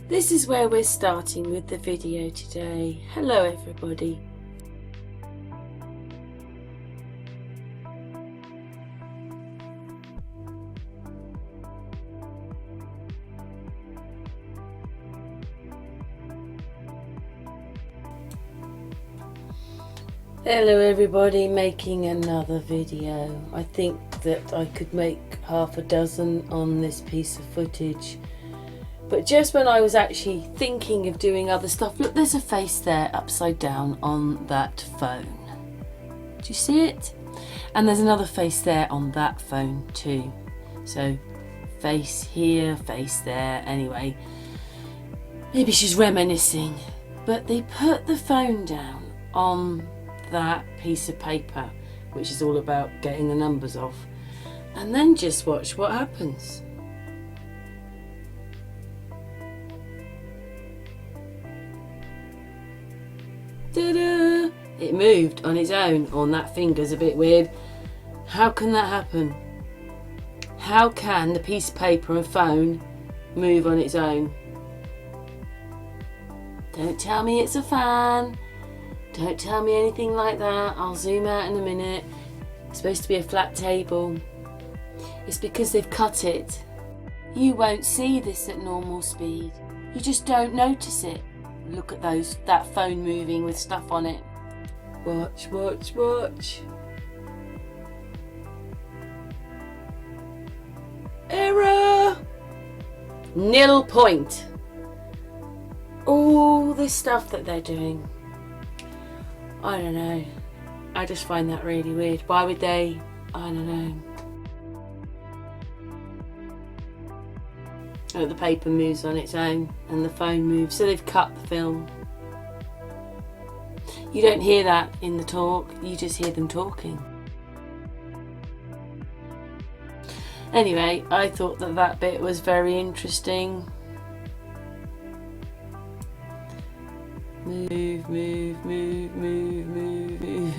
This is where we're starting with the video today. Hello everybody. Hello everybody, making another video. I think that I could make half a dozen on this piece of footage, but just when I was actually thinking of doing other stuff, look, there's a face there upside down on that phone. Do you see it? And there's another face there on that phone too. So face here, face there. Anyway, maybe she's reminiscing, but they put the phone down on that piece of paper, which is all about getting the numbers off, and then just watch what happens. Ta-da! It moved on its own. On that finger's a bit weird. How can that happen? How can the piece of paper and phone move on its own? Don't tell me it's a fan. Don't tell me anything like that. I'll zoom out in a minute. It's supposed to be a flat table. It's because they've cut it. You won't see this at normal speed. You just don't notice it. Look at that phone moving with stuff on it. Watch, watch, watch. Error! 0 point. All this stuff that they're doing. I don't know. I just find that really weird. Why would they? I don't know. Oh, the paper moves on its own and the phone moves, so they've cut the film. You don't hear that in the talk, you just hear them talking. Anyway, I thought that bit was very interesting. Move, move, move, move, move, move.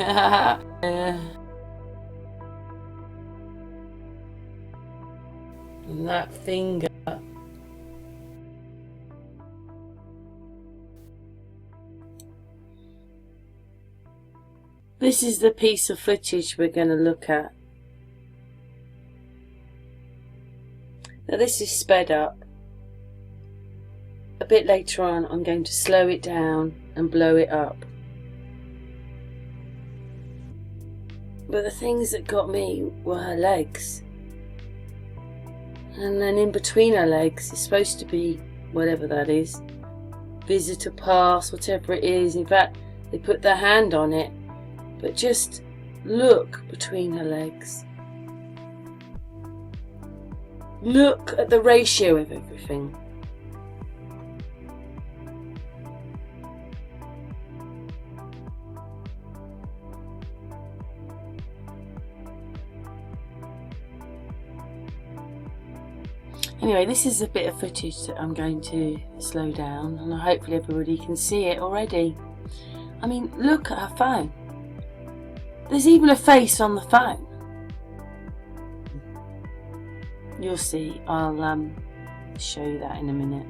And that finger. This is the piece of footage we're going to look at. Now this is sped up. A bit later on I'm going to slow it down and blow it up. But the things that got me were her legs. And then in between her legs is supposed to be whatever that is. Visitor pass, whatever it is. In fact, they put their hand on it. But just look between her legs. Look at the ratio of everything. Anyway, this is a bit of footage that I'm going to slow down, and hopefully everybody can see it already. I mean, look at her phone. There's even a face on the phone. You'll see, I'll show you that in a minute.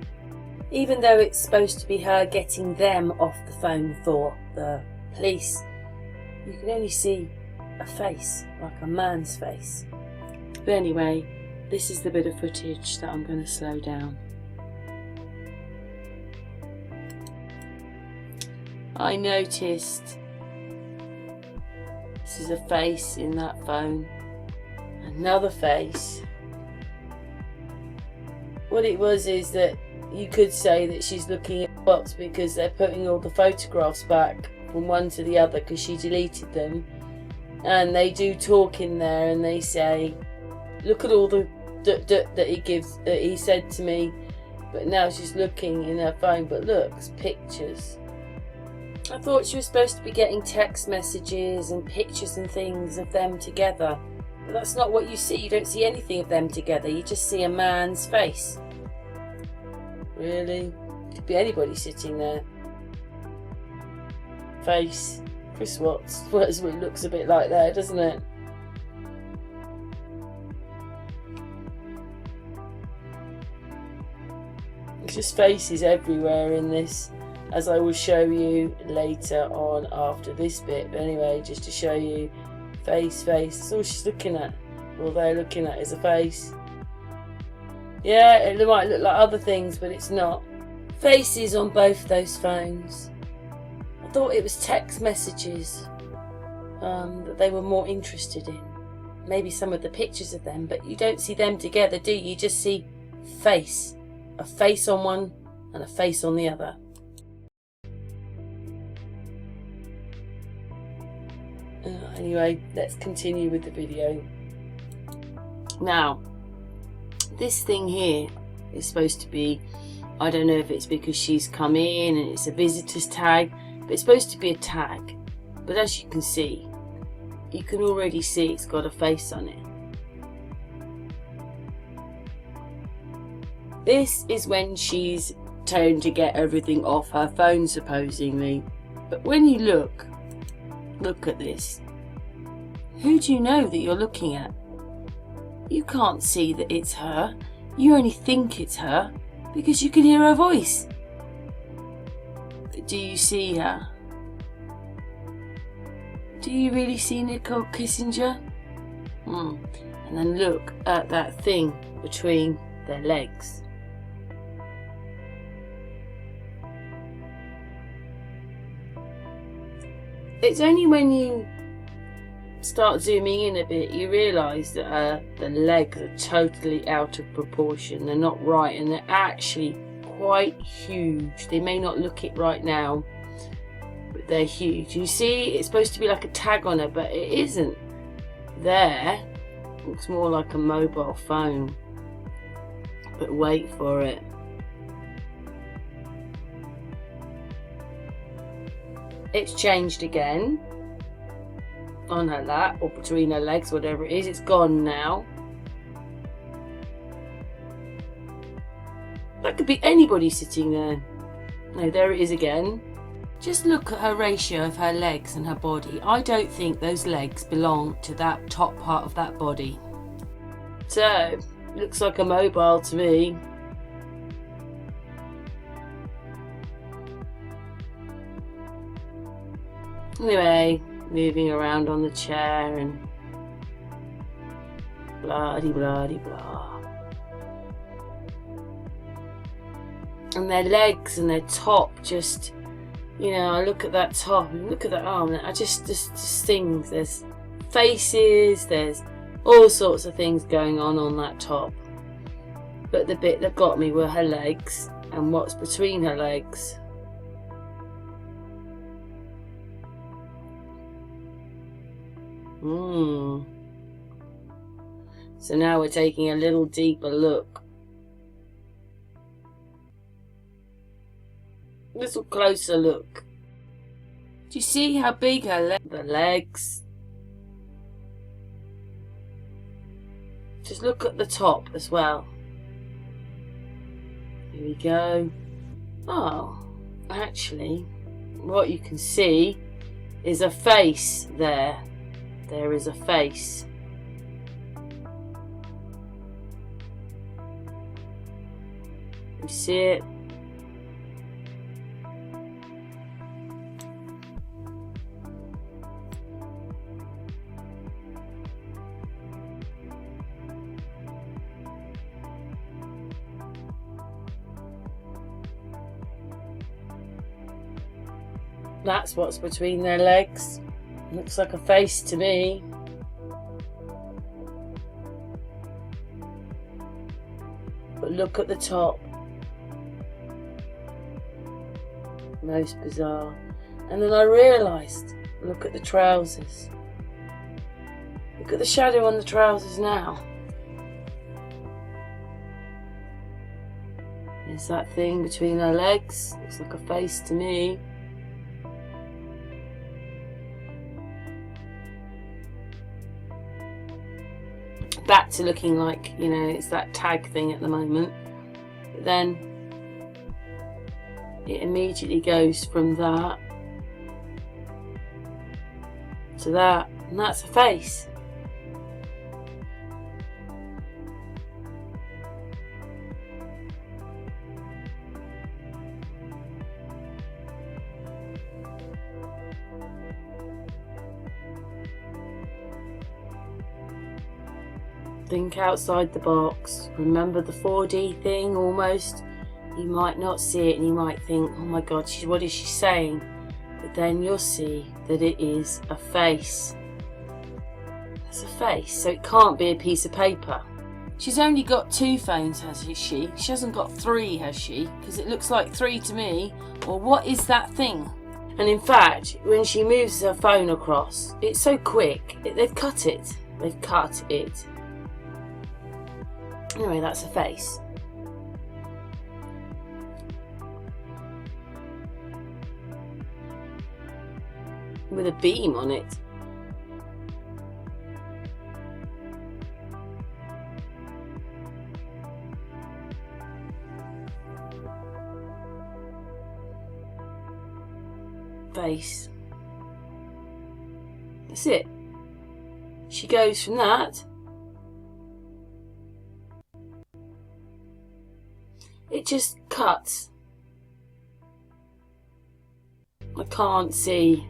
Even though it's supposed to be her getting them off the phone for the police, you can only see a face, like a man's face. But anyway, this is the bit of footage that I'm going to slow down. I noticed this is a face in that phone. Another face. What it was is that you could say that she's looking at the box because they're putting all the photographs back from one to the other because she deleted them. And they do talk in there and they say, look at all the that he said to me, but now she's looking in her phone, but look, it's pictures. I thought she was supposed to be getting text messages and pictures and things of them together, but that's not what you see. You don't see anything of them together, you just see a man's face. Really? Could be anybody sitting there. Face. Chris Watts. Well, it looks a bit like that, doesn't it? It's just faces everywhere in this, as I will show you later on after this bit. But anyway, just to show you, face, that's all she's looking at. All they're looking at is a face. Yeah, it might look like other things, but it's not. Faces on both those phones. I thought it was text messages that they were more interested in. Maybe some of the pictures of them, but you don't see them together, do you? You just see face. A face on one and a face on the other. Anyway, let's continue with the video. Now, this thing here is supposed to be, I don't know if it's because she's come in and it's a visitor's tag, but it's supposed to be a tag. But as you can see, you can already see it's got a face on it. This is when she's trying to get everything off her phone, supposedly. But when you look at this, who do you know that you're looking at? You can't see that it's her. You only think it's her because you can hear her voice. But do you see her? Do you really see Nicole Kessinger? And then look at that thing between their legs. It's only when you start zooming in a bit you realise that the legs are totally out of proportion. They're not right, and they're actually quite huge. They may not look it right now, but they're huge. You see, it's supposed to be like a tag on her, but it isn't. There, it looks more like a mobile phone. But wait for it. It's changed again on her lap or between her legs, whatever it is. It's gone now. That could be anybody sitting there. No, there it is again. Just look at her ratio of her legs and her body. I don't think those legs belong to that top part of that body. So, looks like a mobile to me. Anyway, moving around on the chair and blah-de-blah-de-blah. And their legs and their top just, you know, I look at that top and look at that arm, and I just things. There's faces, there's all sorts of things going on that top. But the bit that got me were her legs and what's between her legs. So now we're taking a little deeper look. Little closer look. Do you see how big her the legs? Just look at the top as well. Here we go. Oh, actually, what you can see is a face there. There is a face. You see it? That's what's between their legs. Looks like a face to me. But look at the top. Most bizarre. And then I realised, look at the trousers. Look at the shadow on the trousers now. There's that thing between her legs. Looks like a face to me. Back to looking like, you know, it's that tag thing at the moment. But then it immediately goes from that to that, and that's a face. Think outside the box. Remember the 4D thing almost? You might not see it and you might think, oh my god, what is she saying? But then you'll see that it is a face. It's a face, so it can't be a piece of paper. She's only got 2 phones, has she? She hasn't got 3, has she? Because it looks like 3 to me. Or what is that thing? And in fact, when she moves her phone across, it's so quick. They've cut it. They've cut it. Anyway, that's a face. With a beam on it. Face. That's it. She goes from that. It just cuts. I can't see.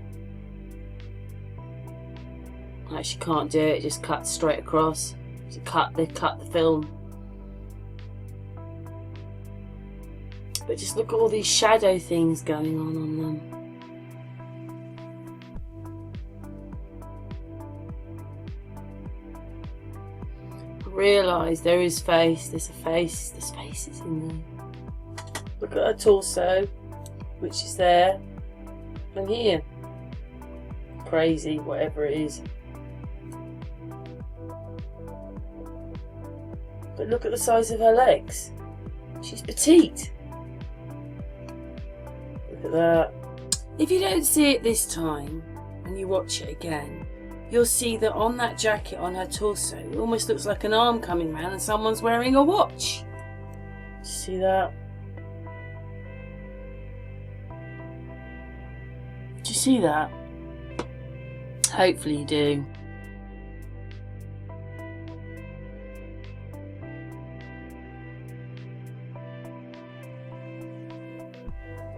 I actually can't do it. It just cuts straight across. They've cut the film. But just look at all these shadow things going on them. Realise there is face. There's a face. There's faces in there. Look at her torso, which is there, and here. Crazy, whatever it is. But look at the size of her legs. She's petite. Look at that. If you don't see it this time, and you watch it again, you'll see that on that jacket on her torso, it almost looks like an arm coming round and someone's wearing a watch. See that? Do you see that? Hopefully you do.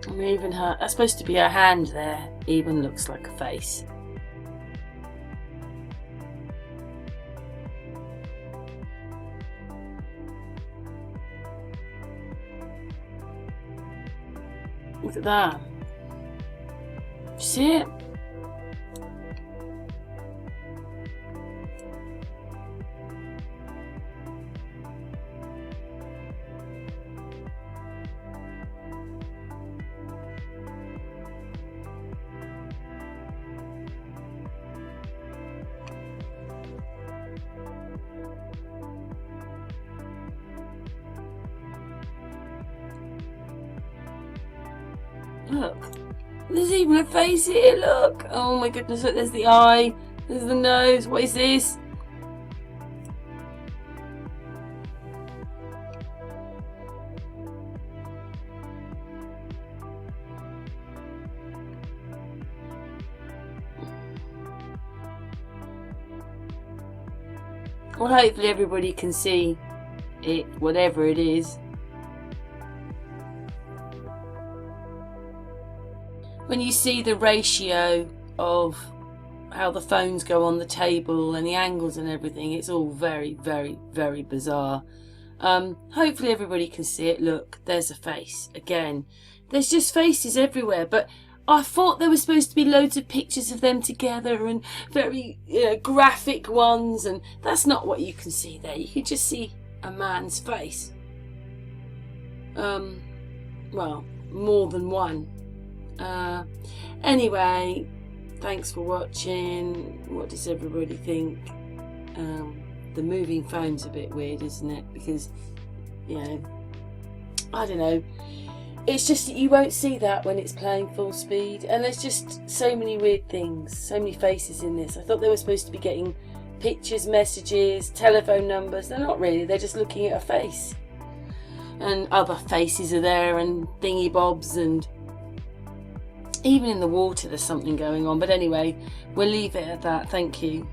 And even her, that's supposed to be her hand there, even looks like a face. Look at that. See it? Look, there's even a face here, look. Oh my goodness, look, there's the eye, there's the nose. What is this? Well, hopefully everybody can see it, whatever it is. When you see the ratio of how the phones go on the table and the angles and everything, it's all very, very, very bizarre. Hopefully everybody can see it. Look, there's a face. Again, there's just faces everywhere, but I thought there was supposed to be loads of pictures of them together and very graphic ones, and that's not what you can see there. You can just see a man's face. Well, more than one. Anyway, thanks for watching. What does everybody think? The moving phone's a bit weird, isn't it? Because, you know, I don't know. It's just that you won't see that when it's playing full speed, and there's just so many weird things, so many faces in this. I thought they were supposed to be getting pictures, messages, telephone numbers. They're not really. They're just looking at a face, and other faces are there, and thingy bobs, and even in the water there's something going on. But anyway, we'll leave it at that. Thank you.